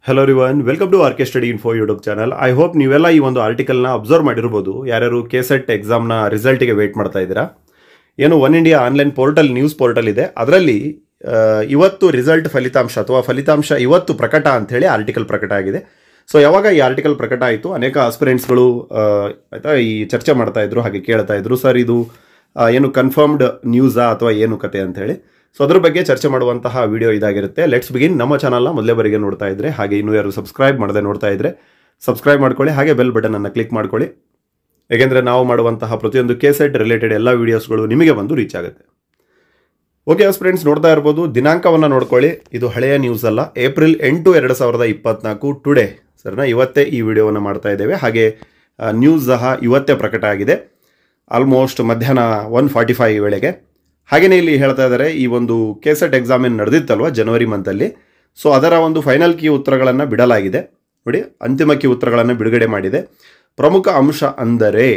Hello ರಿವನ್ welcome to R K study info YouTube channel. I hope ನೀವೆಲ್ಲ ಈ ಒಂದು ಆರ್ಟಿಕಲ್ನ ಅಬ್ಸರ್ವ್ ಮಾಡಿರ್ಬೋದು. ಯಾರ್ಯಾರು ಕೆಸೆಟ್ ಎಕ್ಸಾಮ್ನ ರಿಸಲ್ಟ್ಗೆ ವೇಟ್ ಮಾಡ್ತಾ ಇದ್ದೀರಾ. ಏನು one India online portal news portal ಇದೆ, ಅದರಲ್ಲಿ ಇವತ್ತು ರಿಸಲ್ಟ್ ಫಲಿತಾಂಶ ಅಥವಾ ಫಲಿತಾಂಶ ಇವತ್ತು ಪ್ರಕಟ ಅಂಥೇಳಿ ಆರ್ಟಿಕಲ್ ಪ್ರಕಟ ಆಗಿದೆ. ಸೊ ಯಾವಾಗ ಈ ಆರ್ಟಿಕಲ್ ಪ್ರಕಟ ಆಯಿತು, ಅನೇಕ ಆಸ್ಪಿರೆಂಟ್ಸ್ಗಳು ಆಯಿತಾ ಈ ಚರ್ಚೆ ಮಾಡ್ತಾ ಇದ್ರು, ಹಾಗೆ ಕೇಳ್ತಾ ಇದ್ರು, ಸರ್ ಇದು ಏನು ಕನ್ಫರ್ಮ್ಡ್ ನ್ಯೂಸಾ ಅಥವಾ ಏನು ಕತೆ ಅಂತ ಹೇಳಿ. ಸೊ ಅದ್ರ ಬಗ್ಗೆ ಚರ್ಚೆ ಮಾಡುವಂತಹ ವಿಡಿಯೋ ಇದಾಗಿರುತ್ತೆ. Let's begin. ನಮ್ಮ ಚಾನಲ್ನ ಮೊದಲೇ ಬಾರಿಗೆ ನೋಡ್ತಾ ಇದ್ರೆ, ಹಾಗೆ ಇನ್ನೂ ಯಾರು ಸಬ್ಸ್ಕ್ರೈಬ್ ಮಾಡದೆ ನೋಡ್ತಾ ಇದ್ರೆ ಸಬ್ಸ್ಕ್ರೈಬ್ ಮಾಡ್ಕೊಳ್ಳಿ, ಹಾಗೆ ಬೆಲ್ ಬಟನ್ ಅನ್ನು ಕ್ಲಿಕ್ ಮಾಡ್ಕೊಳ್ಳಿ. ಯಾಕೆಂದರೆ ನಾವು ಮಾಡುವಂತಹ ಪ್ರತಿಯೊಂದು ಕೆಸೆಟ್ ರಿಲೇಟೆಡ್ ಎಲ್ಲ ವೀಡಿಯೋಸ್ಗಳು ನಿಮಗೆ ಬಂದು ರೀಚ್ ಆಗುತ್ತೆ. ಓಕೆ ಫ್ರೆಂಡ್ಸ್, ನೋಡ್ತಾ ಇರ್ಬೋದು, ದಿನಾಂಕವನ್ನು ನೋಡ್ಕೊಳ್ಳಿ. ಇದು ಹಳೆಯ ನ್ಯೂಸ್ ಅಲ್ಲ, ಏಪ್ರಿಲ್ 8, 2024 ಟುಡೇ ಸರ್ನ ಇವತ್ತೇ ಈ ವಿಡಿಯೋವನ್ನು ಮಾಡ್ತಾ ಇದ್ದೇವೆ. ಹಾಗೆ ನ್ಯೂಸ್ ಸಹ ಇವತ್ತೇ ಪ್ರಕಟ ಆಗಿದೆ, ಆಲ್ಮೋಸ್ಟ್ ಮಧ್ಯಾಹ್ನ 1:45 ವೇಳೆಗೆ. ಹಾಗೆಯೇ ಇಲ್ಲಿ ಹೇಳ್ತಾ ಇದ್ದಾರೆ, ಈ ಒಂದು ಕೆಸೆಟ್ ಎಕ್ಸಾಮ್ ಏನು ನಡೆದಿತ್ತಲ್ವ ಜನವರಿ ಮಂತಲ್ಲಿ, ಸೊ ಅದರ ಒಂದು ಫೈನಲ್ ಕೀ ಉತ್ತರಗಳನ್ನು ಬಿಡಲಾಗಿದೆ. ನೋಡಿ, ಅಂತಿಮ ಕೀ ಉತ್ತರಗಳನ್ನು ಬಿಡುಗಡೆ ಮಾಡಿದೆ. ಪ್ರಮುಖ ಅಂಶ ಅಂದರೆ,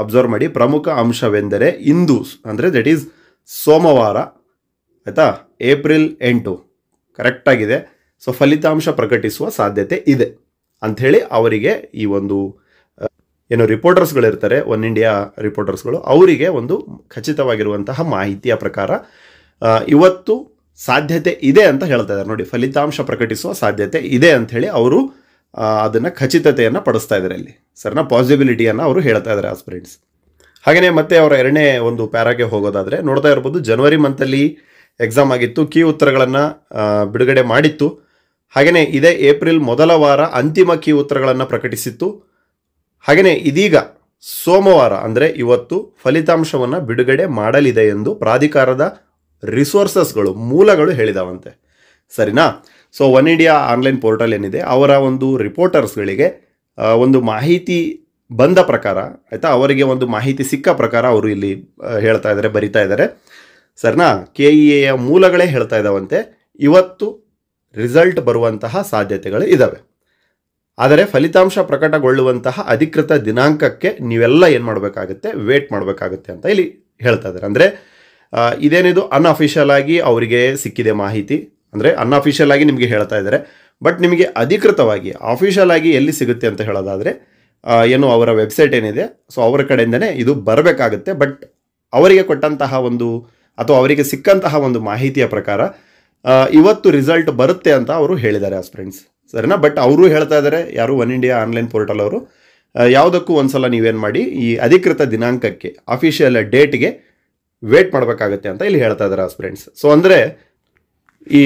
ಅಬ್ಸರ್ವ್ ಮಾಡಿ, ಪ್ರಮುಖ ಅಂಶವೆಂದರೆ ಇಂದು ಅಂದರೆ ದಟ್ ಈಸ್ ಸೋಮವಾರ, ಆಯಿತಾ, ಏಪ್ರಿಲ್ 8 ಕರೆಕ್ಟಾಗಿದೆ. ಸೊ ಫಲಿತಾಂಶ ಪ್ರಕಟಿಸುವ ಸಾಧ್ಯತೆ ಇದೆ ಅಂಥೇಳಿ ಅವರಿಗೆ ಈ ಒಂದು ಏನು ರಿಪೋರ್ಟರ್ಸ್ಗಳಿರ್ತಾರೆ, ಒನ್ ಇಂಡಿಯಾ ರಿಪೋರ್ಟರ್ಸ್ಗಳು, ಅವರಿಗೆ ಒಂದು ಖಚಿತವಾಗಿರುವಂತಹ ಮಾಹಿತಿಯ ಪ್ರಕಾರ ಇವತ್ತು ಸಾಧ್ಯತೆ ಇದೆ ಅಂತ ಹೇಳ್ತಾ ಇದ್ದಾರೆ. ನೋಡಿ, ಫಲಿತಾಂಶ ಪ್ರಕಟಿಸುವ ಸಾಧ್ಯತೆ ಇದೆ ಅಂಥೇಳಿ ಅವರು ಅದನ್ನು ಖಚಿತತೆಯನ್ನು ಪಡಿಸ್ತಾ ಇದ್ದಾರೆ. ಇಲ್ಲಿ ಸರ್ನ ಪಾಸಿಬಿಲಿಟಿಯನ್ನು ಅವರು ಹೇಳ್ತಾ ಇದ್ದಾರೆ ಆಸ್ಪಿರೆಂಟ್ಸ್. ಹಾಗೆಯೇ ಮತ್ತೆ ಅವರ ಎರಡನೇ ಒಂದು ಪ್ಯಾರಾಗೆ ಹೋಗೋದಾದರೆ, ನೋಡ್ತಾ ಇರ್ಬೋದು, ಜನವರಿ ಮಂತಲ್ಲಿ ಎಕ್ಸಾಮ್ ಆಗಿತ್ತು, ಕೀ ಉತ್ತರಗಳನ್ನು ಬಿಡುಗಡೆ ಮಾಡಿತ್ತು. ಹಾಗೆಯೇ ಇದೇ ಏಪ್ರಿಲ್ ಮೊದಲ ವಾರ ಅಂತಿಮ ಕೀ ಉತ್ತರಗಳನ್ನು ಪ್ರಕಟಿಸಿತ್ತು. ಹಾಗೆಯೇ ಇದೀಗ ಸೋಮವಾರ ಅಂದರೆ ಇವತ್ತು ಫಲಿತಾಂಶವನ್ನು ಬಿಡುಗಡೆ ಮಾಡಲಿದೆ ಎಂದು ಪ್ರಾಧಿಕಾರದ ರಿಸೋರ್ಸಸ್ಗಳು, ಮೂಲಗಳು ಹೇಳಿದಾವಂತೆ. ಸರಿನಾ? So one India online portal ಏನಿದೆ, ಅವರ ಒಂದು ರಿಪೋರ್ಟರ್ಸ್ಗಳಿಗೆ ಒಂದು ಮಾಹಿತಿ ಬಂದ ಪ್ರಕಾರ, ಆಯಿತಾ, ಅವರಿಗೆ ಒಂದು ಮಾಹಿತಿ ಸಿಕ್ಕ ಪ್ರಕಾರ ಅವರು ಇಲ್ಲಿ ಹೇಳ್ತಾ ಇದ್ದಾರೆ, ಬರಿತಾ ಇದ್ದಾರೆ. ಸರಿನಾ? KEAಯ ಮೂಲಗಳೇ ಹೇಳ್ತಾ ಇದ್ದಾವಂತೆ ಇವತ್ತು ರಿಸಲ್ಟ್ ಬರುವಂತಹ ಸಾಧ್ಯತೆಗಳು ಇದ್ದಾವೆ. ಆದರೆ ಫಲಿತಾಂಶ ಪ್ರಕಟಗೊಳ್ಳುವಂತಹ ಅಧಿಕೃತ ದಿನಾಂಕಕ್ಕೆ ನೀವೆಲ್ಲ ಏನು ಮಾಡಬೇಕಾಗುತ್ತೆ, ವೇಟ್ ಮಾಡಬೇಕಾಗುತ್ತೆ ಅಂತ ಇಲ್ಲಿ ಹೇಳ್ತಾ ಇದ್ದಾರೆ. ಅಂದರೆ ಇದೇನಿದು ಅನ್ಅಫಿಷಿಯಲ್ ಆಗಿ ಅವರಿಗೆ ಸಿಕ್ಕಿದೆ ಮಾಹಿತಿ, ಅಂದರೆ ಅನ್ಅಫಿಷಿಯಲ್ ಆಗಿ ನಿಮಗೆ ಹೇಳ್ತಾ ಇದ್ದಾರೆ. ಬಟ್ ನಿಮಗೆ ಅಧಿಕೃತವಾಗಿ ಆಫಿಷಿಯಲ್ ಆಗಿ ಎಲ್ಲಿ ಸಿಗುತ್ತೆ ಅಂತ ಹೇಳೋದಾದರೆ, ಏನು ಅವರ ವೆಬ್ಸೈಟ್ ಏನಿದೆ, ಸೊ ಅವರ ಕಡೆಯಿಂದನೇ ಇದು ಬರಬೇಕಾಗುತ್ತೆ. ಬಟ್ ಅವರಿಗೆ ಕೊಟ್ಟಂತಹ ಒಂದು ಅಥವಾ ಅವರಿಗೆ ಸಿಕ್ಕಂತಹ ಒಂದು ಮಾಹಿತಿಯ ಪ್ರಕಾರ ಇವತ್ತು ರಿಸಲ್ಟ್ ಬರುತ್ತೆ ಅಂತ ಅವರು ಹೇಳಿದ್ದಾರೆ ಆಸ್ಪಿರೆಂಟ್ಸ್. ಸರಿನಾ? ಬಟ್ ಅವರು ಹೇಳ್ತಾ ಇದ್ದಾರೆ, ಯಾರು ಒನ್ ಇಂಡಿಯಾ ಆನ್ಲೈನ್ ಪೋರ್ಟಲ್ ಅವರು, ಯಾವುದಕ್ಕೂ ಒಂದ್ಸಲ ನೀವೇನು ಮಾಡಿ, ಈ ಅಧಿಕೃತ ದಿನಾಂಕಕ್ಕೆ, ಅಫಿಷಿಯಲ್ ಡೇಟ್ಗೆ ವೇಟ್ ಮಾಡಬೇಕಾಗುತ್ತೆ ಅಂತ ಇಲ್ಲಿ ಹೇಳ್ತಾ ಇದ್ದಾರೆ ಆಸ್ಪಿರೆಂಟ್ಸ್. ಸೊ ಅಂದರೆ ಈ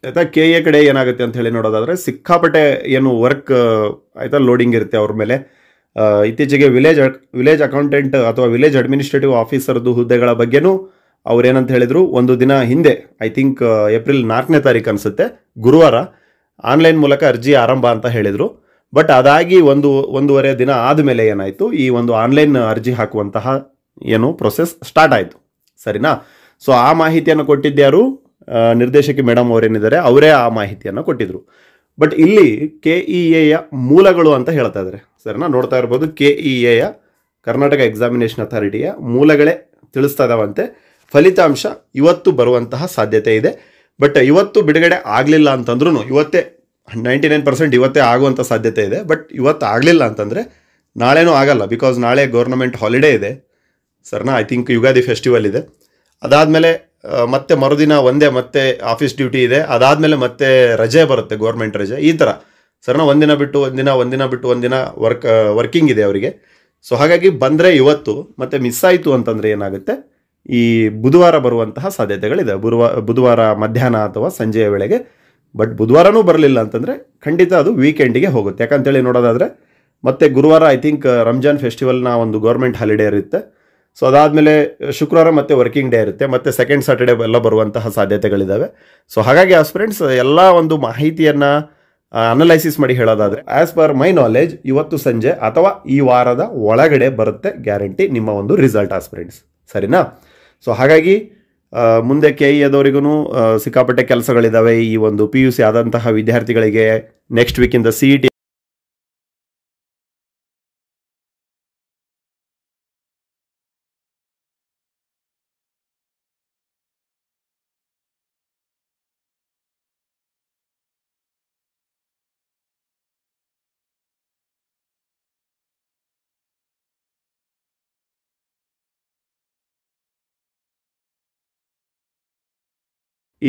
ಆಯಿತಾ KA ಕಡೆ ಏನಾಗುತ್ತೆ ಅಂತ ಹೇಳಿ ನೋಡೋದಾದರೆ, ಸಿಕ್ಕಾಪಟ್ಟೆ ಏನು ವರ್ಕ್ ಆಯಿತಾ ಲೋಡಿಂಗ್ ಇರುತ್ತೆ ಅವ್ರ ಮೇಲೆ. ಇತ್ತೀಚೆಗೆ ವಿಲೇಜ್ ಅಕೌಂಟೆಂಟ್ ಅಥವಾ ವಿಲೇಜ್ ಅಡ್ಮಿನಿಸ್ಟ್ರೇಟಿವ್ ಆಫೀಸರ್ದು ಹುದ್ದೆಗಳ ಬಗ್ಗೆನೂ ಅವ್ರೇನಂತ ಹೇಳಿದರು, ಒಂದು ದಿನ ಹಿಂದೆ, ಐ ಥಿಂಕ್ ಏಪ್ರಿಲ್ 4ನೇ ತಾರೀಕು ಅನಿಸುತ್ತೆ, ಗುರುವಾರ ಆನ್ಲೈನ್ ಮೂಲಕ ಅರ್ಜಿ ಆರಂಭ ಅಂತ ಹೇಳಿದರು. ಬಟ್ ಅದಾಗಿ ಒಂದೂವರೆ ದಿನ ಆದಮೇಲೆ ಏನಾಯಿತು, ಈ ಒಂದು ಆನ್ಲೈನ್ ಅರ್ಜಿ ಹಾಕುವಂತಹ ಏನು ಪ್ರೊಸೆಸ್ ಸ್ಟಾರ್ಟ್ ಆಯಿತು. ಸರಿನಾ? ಸೊ ಆ ಮಾಹಿತಿಯನ್ನು ಕೊಟ್ಟಿದ್ದ್ಯಾರು, ನಿರ್ದೇಶಕಿ ಮೇಡಮ್ ಅವರೇನಿದ್ದಾರೆ, ಅವರೇ ಆ ಮಾಹಿತಿಯನ್ನು ಕೊಟ್ಟಿದ್ರು. ಬಟ್ ಇಲ್ಲಿ KEAಯ ಮೂಲಗಳು ಅಂತ ಹೇಳ್ತಾ ಇದ್ದಾರೆ. ಸರಿನಾ? ನೋಡ್ತಾ ಇರ್ಬೋದು, KEAಯ ಕರ್ನಾಟಕ ಎಕ್ಸಾಮಿನೇಷನ್ ಅಥಾರಿಟಿಯ ಮೂಲಗಳೇ ತಿಳಿಸ್ತಾ ಇದ್ದಾವಂತೆ ಫಲಿತಾಂಶ ಇವತ್ತು ಬರುವಂತಹ ಸಾಧ್ಯತೆ ಇದೆ. ಬಟ್ ಇವತ್ತು ಬಿಡುಗಡೆ ಆಗಲಿಲ್ಲ ಅಂತಂದ್ರೂ, ಇವತ್ತೇ 99% ಇವತ್ತೇ ಆಗುವಂಥ ಸಾಧ್ಯತೆ ಇದೆ. ಬಟ್ ಇವತ್ತು ಆಗಲಿಲ್ಲ ಅಂತಂದರೆ ನಾಳೆನೂ ಆಗಲ್ಲ, ಬಿಕಾಸ್ ನಾಳೆ ಗೌರ್ನಮೆಂಟ್ ಹಾಲಿಡೇ ಇದೆ. ಸರ್ನಾ? ಐ ಥಿಂಕ್ ಯುಗಾದಿ ಫೆಸ್ಟಿವಲ್ ಇದೆ. ಅದಾದಮೇಲೆ ಮತ್ತೆ ಮರುದಿನ ಮತ್ತೆ ಆಫೀಸ್ ಡ್ಯೂಟಿ ಇದೆ. ಅದಾದಮೇಲೆ ಮತ್ತೆ ರಜೆ ಬರುತ್ತೆ, ಗೌರ್ಮೆಂಟ್ ರಜೆ, ಈ ಥರ. ಸರ್ನಾ? ಒಂದಿನ ಬಿಟ್ಟು ಒಂದಿನ ವರ್ಕಿಂಗ್ ಇದೆ ಅವರಿಗೆ. ಸೊ ಹಾಗಾಗಿ ಬಂದರೆ ಇವತ್ತು, ಮತ್ತೆ ಮಿಸ್ ಆಯಿತು ಅಂತಂದರೆ ಏನಾಗುತ್ತೆ, ಈ ಬುಧವಾರ ಬರುವಂತಹ ಸಾಧ್ಯತೆಗಳಿದೆ. ಬುಧವಾರ ಮಧ್ಯಾಹ್ನ ಅಥವಾ ಸಂಜೆಯ ವೇಳೆಗೆ. ಬಟ್ ಬುಧವಾರನೂ ಬರಲಿಲ್ಲ ಅಂತಂದರೆ ಖಂಡಿತ ಅದು ವೀಕೆಂಡಿಗೆ ಹೋಗುತ್ತೆ. ಯಾಕಂತೇಳಿ ನೋಡೋದಾದರೆ, ಮತ್ತೆ ಗುರುವಾರ ಐ ಥಿಂಕ್ ರಂಜಾನ್ ಫೆಸ್ಟಿವಲ್ನ ಒಂದು ಗೌರ್ಮೆಂಟ್ ಹಾಲಿಡೇ ಇರುತ್ತೆ. ಸೊ ಅದಾದಮೇಲೆ ಶುಕ್ರವಾರ ಮತ್ತೆ ವರ್ಕಿಂಗ್ ಡೇ ಇರುತ್ತೆ, ಮತ್ತು ಸೆಕೆಂಡ್ ಸ್ಯಾಟರ್ಡೇ ಎಲ್ಲ ಬರುವಂತಹ ಸಾಧ್ಯತೆಗಳಿದ್ದಾವೆ. ಸೊ ಹಾಗಾಗಿ ಆಸ್ಪಿರೆಂಟ್ಸ್ ಎಲ್ಲ ಒಂದು ಮಾಹಿತಿಯನ್ನು ಅನಲೈಸಿಸ್ ಮಾಡಿ ಹೇಳೋದಾದರೆ, ಆ್ಯಸ್ ಪರ್ ಮೈ ನಾಲೆಜ್ ಇವತ್ತು ಸಂಜೆ ಅಥವಾ ಈ ವಾರದ ಒಳಗಡೆ ಬರುತ್ತೆ ಗ್ಯಾರಂಟಿ ನಿಮ್ಮ ಒಂದು ರಿಸಲ್ಟ್ ಆಸ್ಪಿರೆಂಟ್ಸ್. ಸರಿನಾ? ಸೊ ಹಾಗಾಗಿ ಮುಂದೆ KEAದವರಿಗೂ ಸಿಕ್ಕಾಪಟ್ಟೆ ಕೆಲಸಗಳಿದ್ದಾವೆ. ಈ ಒಂದು PUC ಆದಂತಹ ವಿದ್ಯಾರ್ಥಿಗಳಿಗೆ ನೆಕ್ಸ್ಟ್ ವೀಕಿಂದ CET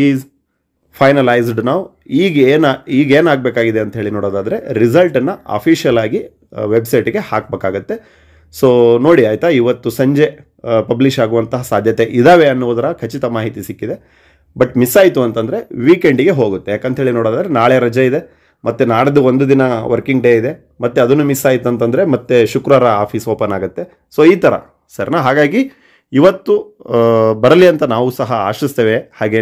ಈಸ್ ಫೈನಲೈಸ್ಡ್ ನಾವು. ಈಗೇನಾಗಬೇಕಾಗಿದೆ ಅಂತ ಹೇಳಿ ನೋಡೋದಾದರೆ ರಿಸಲ್ಟನ್ನು ಅಫಿಷಿಯಲ್ ಆಗಿ ವೆಬ್ಸೈಟಿಗೆ ಹಾಕಬೇಕಾಗತ್ತೆ. ಸೊ ನೋಡಿ ಆಯಿತಾ, ಇವತ್ತು ಸಂಜೆ ಪಬ್ಲಿಷ್ ಆಗುವಂತಹ ಸಾಧ್ಯತೆ ಇದ್ದಾವೆ ಅನ್ನೋದರ ಖಚಿತ ಮಾಹಿತಿ ಸಿಕ್ಕಿದೆ. ಬಟ್ ಮಿಸ್ ಆಯಿತು ಅಂತಂದರೆ ವೀಕೆಂಡಿಗೆ ಹೋಗುತ್ತೆ. ಯಾಕಂತೇಳಿ ನೋಡೋದಾದರೆ ನಾಳೆ ರಜೆ ಇದೆ, ಮತ್ತು ನಾಡ್ದು ಒಂದು ದಿನ ವರ್ಕಿಂಗ್ ಡೇ ಇದೆ, ಮತ್ತು ಅದನ್ನು ಮಿಸ್ ಆಯಿತು ಅಂತಂದರೆ ಮತ್ತೆ ಶುಕ್ರವಾರ ಆಫೀಸ್ ಓಪನ್ ಆಗುತ್ತೆ. ಸೊ ಈ ಥರ ಸರ್ನಾ. ಹಾಗಾಗಿ ಇವತ್ತು ಬರಲಿ ಅಂತ ನಾವು ಸಹ ಆಶಿಸ್ತೇವೆ. ಹಾಗೆ